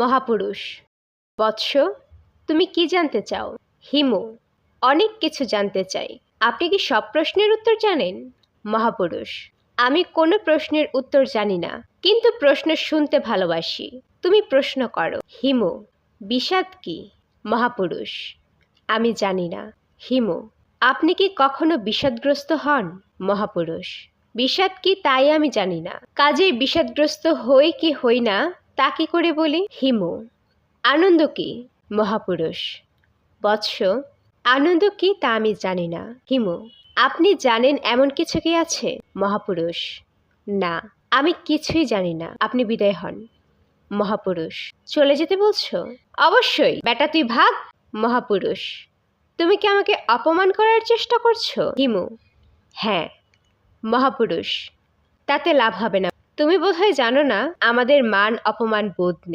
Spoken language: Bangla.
মহাপুরুষ। বৎস, তুমি কি জানতে চাও? হিমু: অনেক কিছু জানতে চাই। আপনি কি সব প্রশ্নের উত্তর জানেন? মহাপুরুষ: আমি কোনো প্রশ্নের উত্তর জানি না, কিন্তু প্রশ্ন শুনতে ভালোবাসি। তুমি প্রশ্ন করো। হিমু: বিষাদ কি? মহাপুরুষ: আমি জানি না। হিমু: আপনি কি কখনো বিষাদগ্রস্ত হন? মহাপুরুষ: বিষাদ কি তাই আমি জানি না, কাজেই বিষাদগ্রস্ত হই কি হই না তা কি করে বলি? হিমু: আনন্দ কি? মহাপুরুষ: বৎস, আনন্দ কি তা আমি জানি না। হিমু: আপনি জানেন এমন কিছু কি আছে? মহাপুরুষ: না, আমি কিছুই জানি না। আপনি বিদায় হন। মহাপুরুষ: চলে যেতে বলছো? অবশ্যই, বেটা তুই ভাগ। মহাপুরুষ: তুমি কি আমাকে অপমান করার চেষ্টা করছো? হিমু: হ্যাঁ। মহাপুরুষ: তাতে লাভ হবে না। তুমি বোধহয় জানো না আমাদের মান অপমান বোধ নেই।